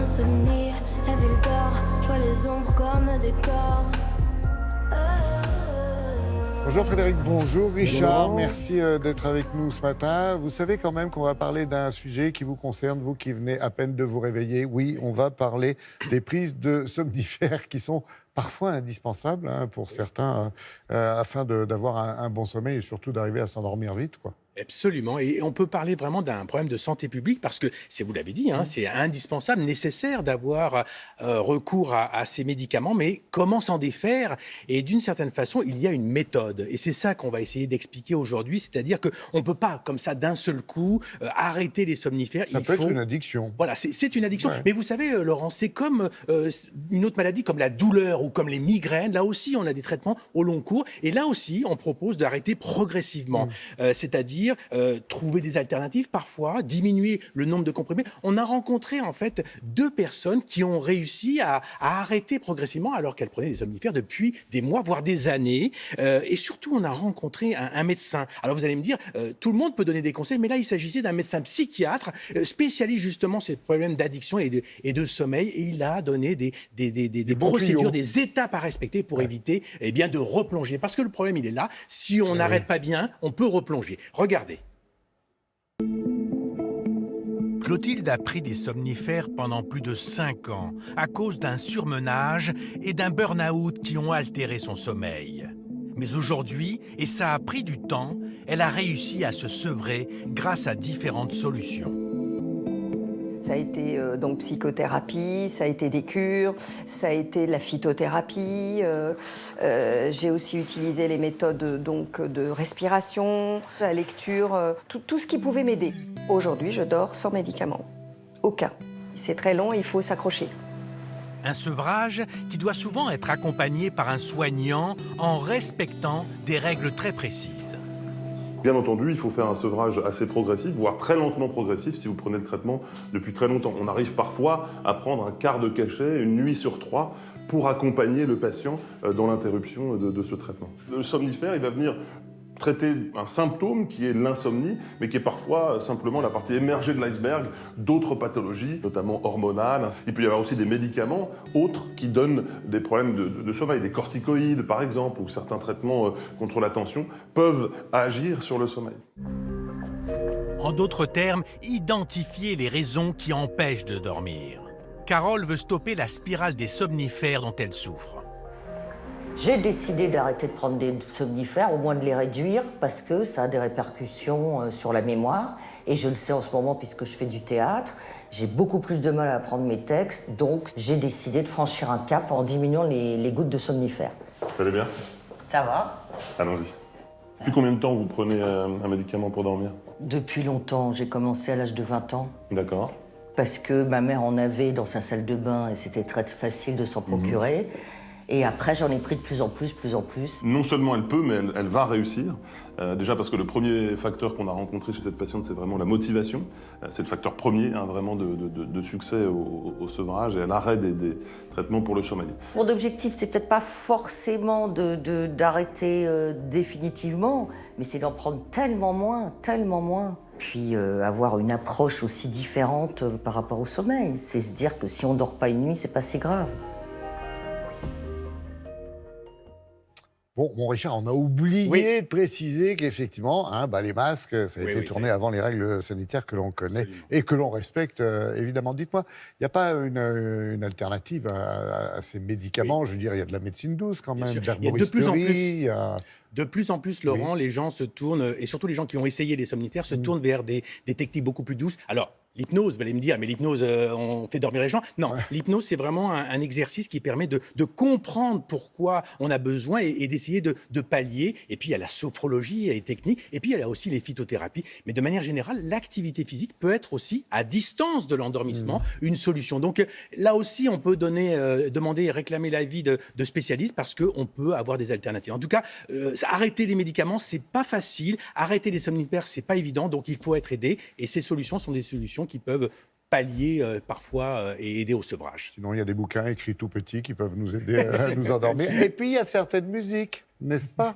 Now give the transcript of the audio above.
insomnie, la ville dort, je vois les ombres comme des corps. Bonjour Frédéric, bonjour Richard, Bonjour. merci d'être avec nous ce matin. Vous savez quand même qu'on va parler d'un sujet qui vous concerne, vous qui venez à peine de vous réveiller. Oui, on va parler des prises de somnifères qui sont parfois indispensables pour certains afin d'avoir un bon sommeil et surtout d'arriver à s'endormir vite, quoi. Absolument. Et on peut parler vraiment d'un problème de santé publique parce que, vous l'avez dit, c'est indispensable, nécessaire d'avoir recours à ces médicaments. Mais comment s'en défaire? Et d'une certaine façon, il y a une méthode. Et c'est ça qu'on va essayer d'expliquer aujourd'hui. C'est-à-dire qu'on ne peut pas, comme ça, d'un seul coup, arrêter les somnifères. Ça peut être une addiction. Voilà, c'est une addiction. Ouais. Mais vous savez, Laurent, c'est comme une autre maladie, comme la douleur ou comme les migraines. Là aussi, on a des traitements au long cours. Et là aussi, on propose d'arrêter progressivement. C'est-à-dire trouver des alternatives parfois, diminuer le nombre de comprimés. On a rencontré en fait 2 personnes qui ont réussi à arrêter progressivement alors qu'elles prenaient des somnifères depuis des mois, voire des années. Et surtout, on a rencontré un médecin. Alors vous allez me dire, tout le monde peut donner des conseils, mais là, il s'agissait d'un médecin psychiatre spécialiste justement ces problèmes d'addiction et de sommeil. Et il a donné des procédures, des étapes à respecter pour éviter de replonger. Parce que le problème, il est là. Si on n'arrête pas bien, on peut replonger. Regardez. Clotilde a pris des somnifères pendant plus de 5 ans à cause d'un surmenage et d'un burn-out qui ont altéré son sommeil. Mais aujourd'hui, et ça a pris du temps, elle a réussi à se sevrer grâce à différentes solutions. Ça a été donc psychothérapie, ça a été des cures, ça a été la phytothérapie. J'ai aussi utilisé les méthodes donc de respiration, la lecture, tout ce qui pouvait m'aider. Aujourd'hui, je dors sans médicaments. Aucun. C'est très long et il faut s'accrocher. Un sevrage qui doit souvent être accompagné par un soignant en respectant des règles très précises. Bien entendu, il faut faire un sevrage assez progressif, voire très lentement progressif si vous prenez le traitement depuis très longtemps. On arrive parfois à prendre un quart de cachet, une nuit sur 3, pour accompagner le patient dans l'interruption de ce traitement. Le somnifère, il va venir traiter un symptôme qui est l'insomnie, mais qui est parfois simplement la partie émergée de l'iceberg d'autres pathologies, notamment hormonales. Il peut y avoir aussi des médicaments autres qui donnent des problèmes de sommeil, des corticoïdes par exemple, ou certains traitements contre la tension peuvent agir sur le sommeil. En d'autres termes, identifier les raisons qui empêchent de dormir. Carole veut stopper la spirale des somnifères dont elle souffre. J'ai décidé d'arrêter de prendre des somnifères, au moins de les réduire, parce que ça a des répercussions sur la mémoire. Et je le sais en ce moment puisque je fais du théâtre. J'ai beaucoup plus de mal à apprendre mes textes, donc j'ai décidé de franchir un cap en diminuant les gouttes de somnifères. Ça allait bien? Ça va? Allons-y. Depuis combien de temps vous prenez un médicament pour dormir? Depuis longtemps, j'ai commencé à l'âge de 20 ans. D'accord. Parce que ma mère en avait dans sa salle de bain et c'était très facile de s'en procurer. Et après, j'en ai pris de plus en plus. Non seulement elle peut, mais elle va réussir. Déjà parce que le premier facteur qu'on a rencontré chez cette patiente, c'est vraiment la motivation. C'est le facteur premier, vraiment, de succès au sevrage et à l'arrêt des traitements pour le sommeil. Mon objectif, c'est peut-être pas forcément d'arrêter définitivement, mais c'est d'en prendre tellement moins. Puis avoir une approche aussi différente par rapport au sommeil. C'est se dire que si on dort pas une nuit, c'est pas si grave. Bon, mon Richard, on a oublié de préciser qu'effectivement, les masques, ça a été tourné avant les règles sanitaires que l'on connaît et que l'on respecte, évidemment. Dites-moi, il n'y a pas une alternative à ces médicaments? Je veux dire, il y a de la médecine douce quand même, d'herboristerie. De plus en plus, Laurent, les gens se tournent, et surtout les gens qui ont essayé les somnifères, se tournent vers des techniques beaucoup plus douces. Alors, l'hypnose, vous allez me dire, mais l'hypnose, on fait dormir les gens. Non, l'hypnose, c'est vraiment un exercice qui permet de comprendre pourquoi on a besoin et d'essayer de pallier. Et puis, il y a la sophrologie et les techniques. Et puis, il y a aussi les phytothérapies. Mais de manière générale, l'activité physique peut être aussi, à distance de l'endormissement, une solution. Donc, là aussi, on peut demander et réclamer l'avis de spécialistes parce qu'on peut avoir des alternatives. En tout cas, arrêter les médicaments, c'est pas facile. Arrêter les somnifères, c'est pas évident. Donc, il faut être aidé. Et ces solutions sont des solutions qui peuvent pallier parfois et aider au sevrage. Sinon, il y a des bouquins écrits tout petits qui peuvent nous aider à nous endormir. Et puis, il y a certaines musiques, n'est-ce pas?